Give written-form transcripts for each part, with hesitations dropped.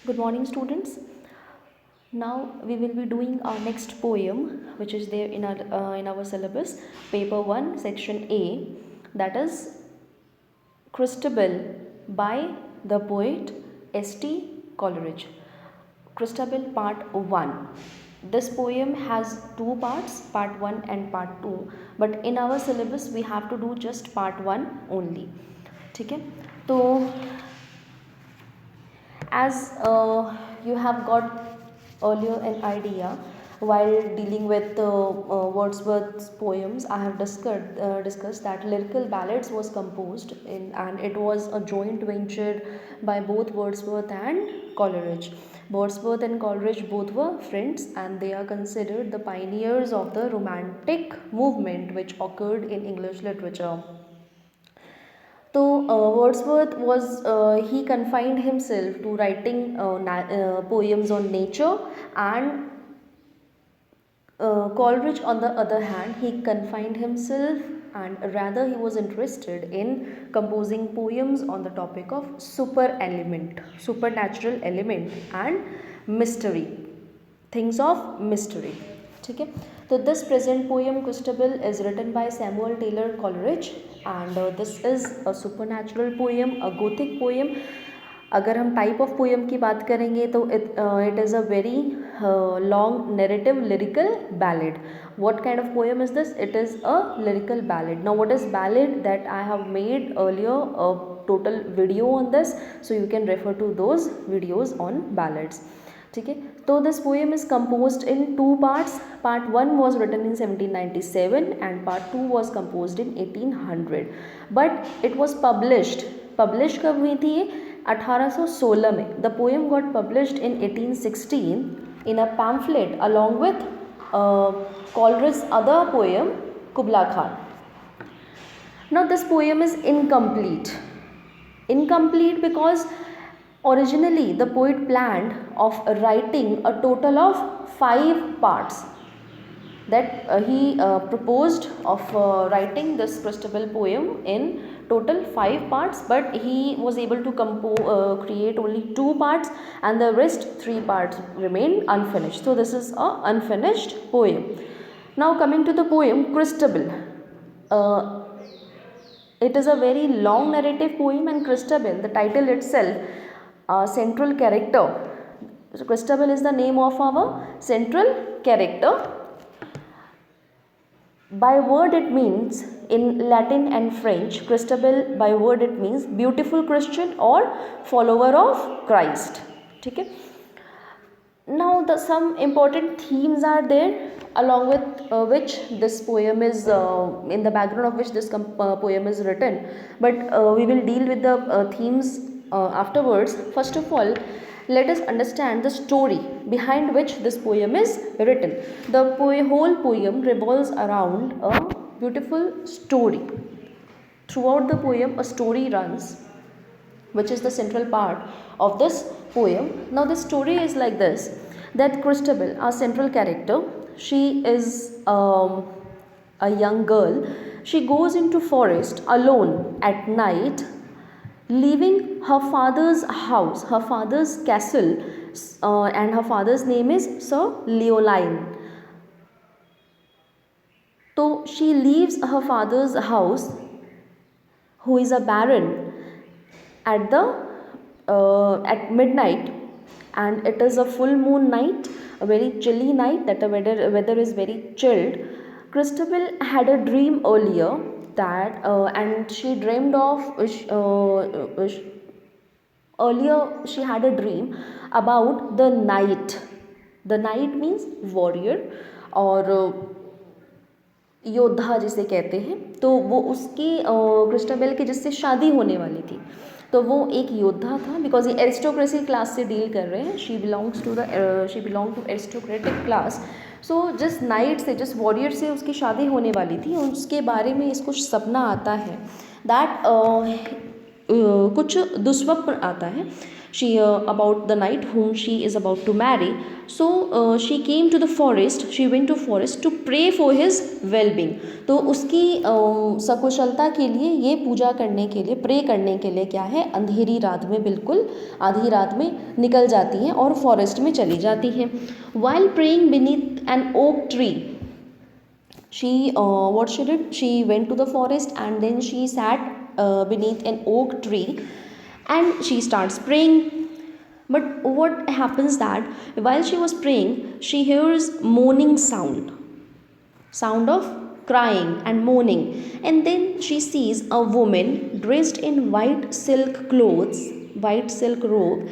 Good morning, students. Now we will be doing our next poem, which is there in our syllabus, paper 1, section A, that is Christabel by the poet S.T. Coleridge. Christabel part 1. This poem has two parts, part 1 and part 2, but in our syllabus we have to do just part 1 only. ठीक है, तो as you have got earlier an idea, while dealing with Wordsworth's poems, I have discussed that Lyrical Ballads was composed and it was a joint venture by both Wordsworth and Coleridge. Wordsworth and Coleridge both were friends and they are considered the pioneers of the Romantic movement which occurred in English literature. So Wordsworth was he confined himself to writing poems on nature, and Coleridge, on the other hand, he confined himself and rather he was interested in composing poems on the topic of supernatural element and mystery, things of mystery. ठीक है, तो this present poem Christabel is written by Samuel Taylor Coleridge and this is a supernatural poem, a gothic poem. अगर हम type of poem की बात करेंगे तो it is a very long narrative lyrical ballad. What kind of poem is this? It is a lyrical ballad. Now what is ballad? That I have made earlier a total video on this, so you can refer to those videos on ballads. ठीक है, तो this poem is composed in two parts. Part 1 was written in 1797 and part 2 was composed in 1800, but it was published कब हुई थी ये? 1816 में. The poem got published in 1816 in a pamphlet along with Coleridge's other poem Kubla Khan. Now this poem is incomplete because originally the poet planned of writing a total of 5 parts, that he proposed of writing this Christabel poem in total 5 parts, but he was able to create only 2 parts and the rest 3 parts remained unfinished. So this is a unfinished poem. Now coming to the poem Christabel, it is a very long narrative poem, and Christabel, the title itself, central character. So Christabel is the name of our central character. By word it means, in Latin and French, Christabel by word it means beautiful Christian or follower of Christ. ठीक है. Now some important themes are there along with which this poem is in the background of which this poem is written, but we will deal with the themes afterwards. First of all, let us understand the story behind which this poem is written. The whole poem revolves around a beautiful story. Throughout the poem a story runs, which is the central part of this poem. Now the story is like this, that Christabel, our central character, she is a young girl. She goes into forest alone at night, leaving her father's house, her father's castle, and her father's name is Sir Leoline. So she leaves her father's house, who is a baron, at midnight, and it is a full moon night, a very chilly night, that the weather is very chilled. Christabel had a dream earlier that and she dreamed of earlier she had a dream about the knight. The knight means warrior और योद्धा जिसे कहते हैं. तो वो उसकी Christabel की जिससे शादी होने वाली थी, तो वो एक योद्धा था. बिकॉज ये एरिस्टोक्रेसी क्लास से डील कर रहे हैं. She belong to aristocratic class. So जिस नाइट से, जिस वॉरियर से उसकी शादी होने वाली थी, उसके बारे में इसको सपना आता है, दैट कुछ दुस्वप्न आता है. about the knight whom she is about to marry. So she came to the forest, she went to forest to pray for his well-being. तो उसकी सकुशलता के लिए ये पूजा करने के लिए, प्रे करने के लिए क्या है, अंधेरी रात में, बिल्कुल आधी रात में निकल जाती हैं और फॉरेस्ट में चली जाती हैं. While praying beneath an oak tree, she what she did, she went to the forest and then she sat beneath an oak tree and she starts praying. But what happens that while she was praying, she hears moaning sound of crying and moaning, and then she sees a woman dressed in white silk clothes, white silk robe.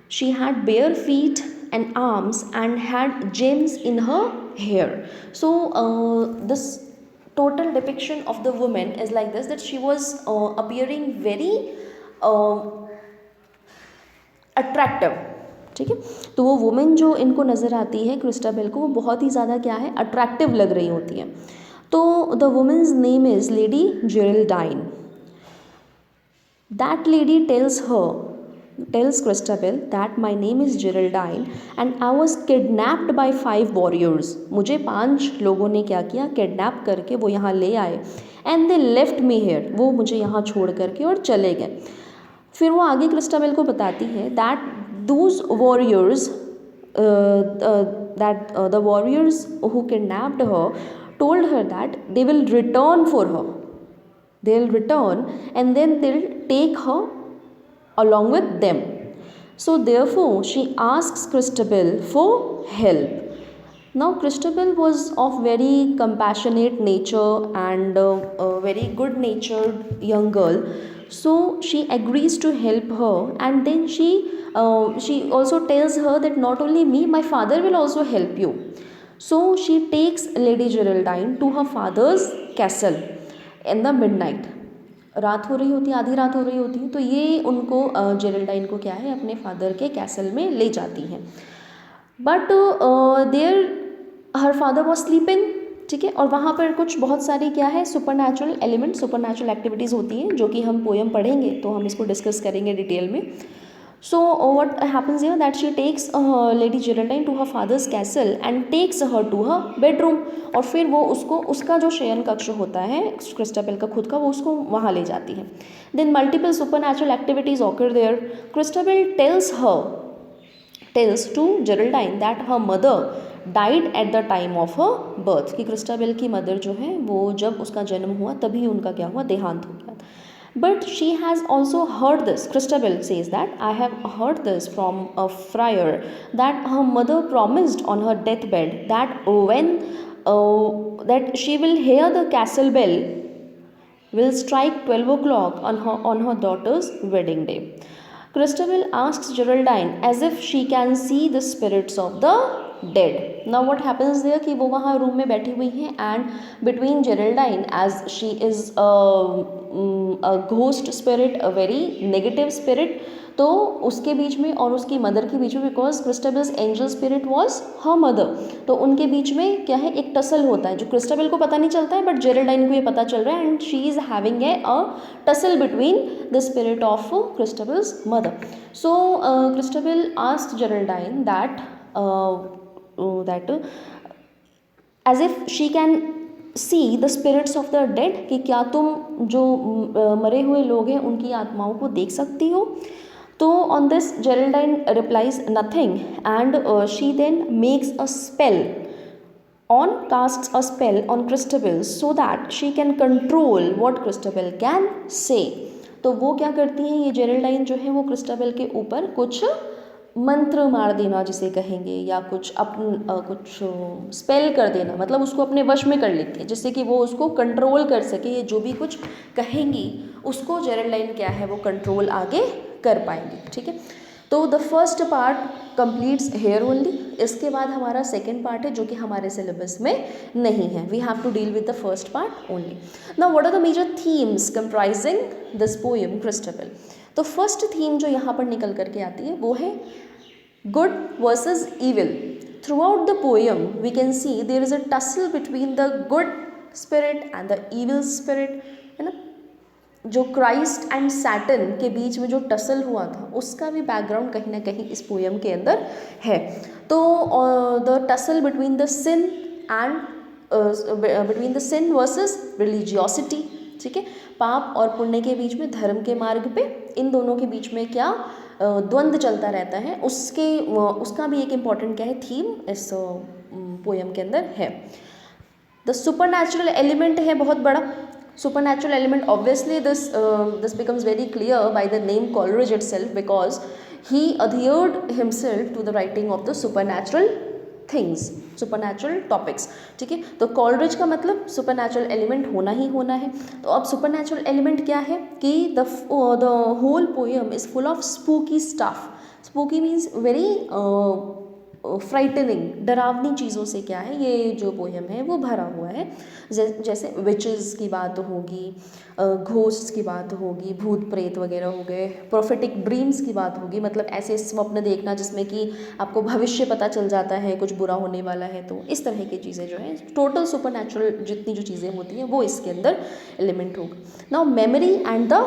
She had bare feet and arms and had gems in her hair. So this total depiction of the woman is like this, that she was appearing very attractive. ठीक है, तो वो women जो इनको नज़र आती है Christabel को, वो बहुत ही ज़्यादा क्या है, अट्रैक्टिव लग रही होती है. तो the women's name is lady Geraldine. That lady tells Christabel that my name is Geraldine and I was kidnapped by 5 warriors. मुझे 5 लोगों ने क्या किया, किडनैप करके वो यहाँ ले आए. and they left me here, वो मुझे यहाँ छोड़ करके और चले गए. फिर वो आगे क्रिस्टाबेल को बताती है that those warriors, the warriors who kidnapped her told her that they will return for her. They'll return and then they'll take her along with them. So therefore she asks Christabel for help. Now Christabel was of very compassionate nature and a very good natured young girl. So she agrees to help her, and then she also tells her that not only me, my father will also help you. So she takes Lady Geraldine to her father's castle in the midnight. रात हो रही होती है, आधी रात हो रही होती है, तो ये उनको जेरेल्डाइन को क्या है, अपने फादर के कैसल में ले जाती हैं. But there her father was sleeping. ठीक है, और वहाँ पर कुछ बहुत सारी क्या है, super natural element, super natural activities होती हैं, जो कि हम पोएम पढ़ेंगे तो हम इसको डिस्कस करेंगे डिटेल में. So what happens here that she takes lady Geraldine to her father's castle and takes her to her bedroom. और फिर वो उसको, उसका जो शयन कक्ष होता है क्रिस्टाबेल का खुद का, वो उसको वहाँ ले जाती है. Then multiple supernatural activities occur there. Christabel tells to Geraldine that her mother died at the time of her birth, कि क्रिस्टाबेल की मदर जो है वो जब उसका जन्म हुआ तभी उनका क्या हुआ, देहांत हो गया. But she has also heard this. Christabel says that I have heard this from a friar that her mother promised on her deathbed that when that she will hear the castle bell will strike 12 o'clock on her daughter's wedding day. Christabel asks Geraldine as if she can see the spirits of the dead. Now what happens there कि वो वहाँ room में बैठी हुई हैं and between Geraldine, as she is a ghost spirit, a very negative spirit, तो उसके बीच में और उसकी मदर के बीच में, because Christabel's angel spirit was her mother, तो उनके बीच में क्या है, एक टसल होता है जो क्रिस्टाबेल को पता नहीं चलता है, बट जेरेल्डाइन को ये पता चल रहा है, and she is having a tussle between the spirit of Christabel's mother. So Christabel asked Geraldine that as if she can see the spirits of the dead, कि क्या तुम जो मरे हुए लोग हैं उनकी आत्माओं को देख सकती हो. तो on this Geraldine replies nothing and she then makes a spell casts a spell on Christabel so that she can control what Christabel can say. तो वो क्या करती हैं, ये जेरेल्डाइन जो है वो क्रिस्टाबेल के ऊपर कुछ मंत्र मार देना जिसे कहेंगे, या कुछ कुछ स्पेल कर देना, मतलब उसको अपने वश में कर लेती है, जिससे कि वो उसको कंट्रोल कर सके. ये जो भी कुछ कहेंगी उसको जेरेल्डाइन क्या है, वो कंट्रोल आगे कर पाएंगी. ठीक है, तो the first part completes here only. इसके बाद हमारा सेकेंड पार्ट है जो कि हमारे सिलेबस में नहीं है. We have to deal with the first part only. Now what are the major themes comprising this poem Christabel. तो फर्स्ट थीम जो यहाँ पर निकल करके आती है वो है good versus evil. Throughout the poem we can see there is a tussle between the good spirit and the evil spirit, है ना. जो क्राइस्ट एंड सैटन के बीच में जो टसल हुआ था उसका भी बैकग्राउंड कहीं ना कहीं इस पोएम के अंदर है। तो the tussle between the sin and between the sin versus religiosity, ठीक है, पाप और पुण्य के बीच में, धर्म के मार्ग पे, इन दोनों के बीच में क्या द्वंद्व चलता रहता है, उसका भी एक इम्पॉर्टेंट क्या है थीम इस पोएम के अंदर है। द सुपर नेचुरल एलिमेंट है बहुत बड़ा। Supernatural element, obviously this becomes very clear by the name Coleridge itself, because he adhered himself to the writing of the supernatural things, supernatural topics, ठीक है। तो Coleridge का मतलब supernatural element होना ही होना है। तो अब supernatural element क्या है कि the whole poem is full of spooky stuff. Spooky means very frightening, डरावनी चीज़ों से क्या है ये जो पोएम है वो भरा हुआ है। जैसे विचेस की बात होगी, घोस्ट्स की बात होगी, भूत प्रेत वगैरह हो गए, प्रोफेटिक ड्रीम्स की बात होगी, मतलब ऐसे स्वप्न देखना जिसमें कि आपको भविष्य पता चल जाता है कुछ बुरा होने वाला है, तो इस तरह की चीज़ें जो है टोटल सुपर नेचुरल जितनी जो चीज़ें होती हैं वो इसके अंदर एलिमेंट होगा। Now memory and the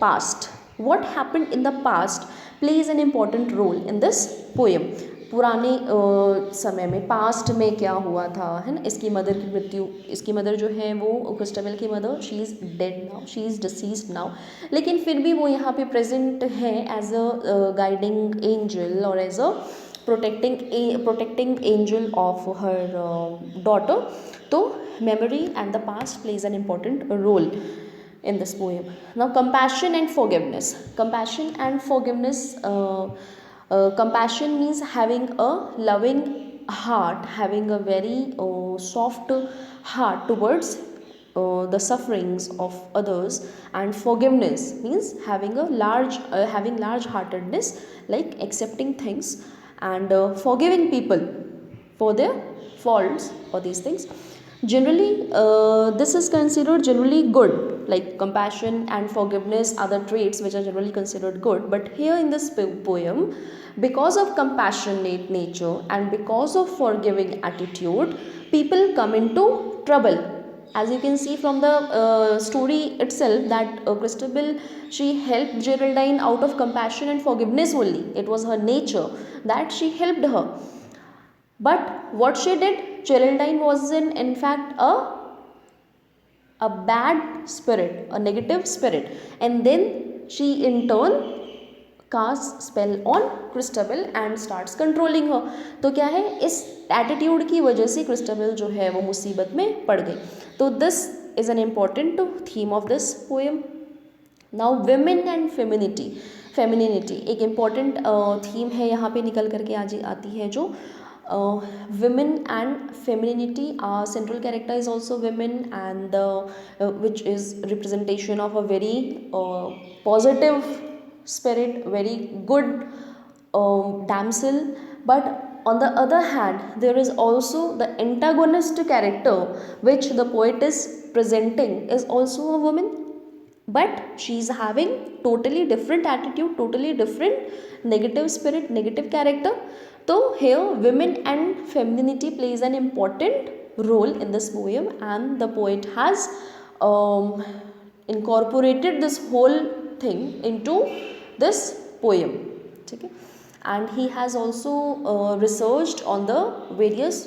past, what happened in the past plays an important role in this poem. पुराने समय में, पास्ट में क्या हुआ था, है ना। इसकी मदर की मृत्यु, इसकी मदर जो है वो क्रिस्टबेल की mother, she is dead now, she is deceased now, लेकिन फिर भी वो यहाँ पे प्रेजेंट है एज अ गाइडिंग एंजल और as a protecting angel of her daughter. तो memory and the past plays an important role in this poem. Now compassion and forgiveness. Compassion and forgiveness, compassion means having a loving heart, having a very soft heart towards the sufferings of others, and forgiveness means having a large heartedness, like accepting things and forgiving people for their faults or these things. Generally this is considered generally good, like compassion and forgiveness are the traits which are generally considered good, but here in this poem, because of compassionate nature and because of forgiving attitude, people come into trouble. As you can see from the story itself, that Christabel, she helped Geraldine out of compassion and forgiveness only. It was her nature that she helped her. But what she did, Geraldine was in fact a bad spirit, a negative spirit, and then she in turn casts spell on Christabel and starts controlling her. तो क्या है, इस attitude की वजह से Christabel जो है वो मुसीबत में पड़ गई। तो this is an important theme of this poem. Now women and femininity एक इम्पॉर्टेंट थीम है यहाँ पे निकल करके आज आती है, जो women and femininity, our central character is also women, and which is representation of a very positive spirit, very good damsel. But on the other hand, there is also the antagonist character which the poet is presenting is also a woman, but she is having totally different attitude, totally different negative spirit, negative character. So here women and femininity plays an important role in this poem, and the poet has incorporated this whole thing into this poem, okay? And he has also researched on the various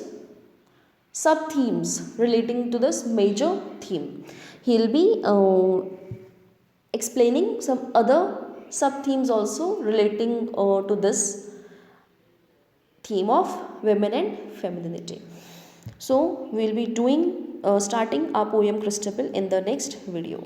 sub themes relating to this major theme. He'll be explaining some other sub themes also relating to this theme of women and femininity. So we will be doing starting our poem Christabel in the next video.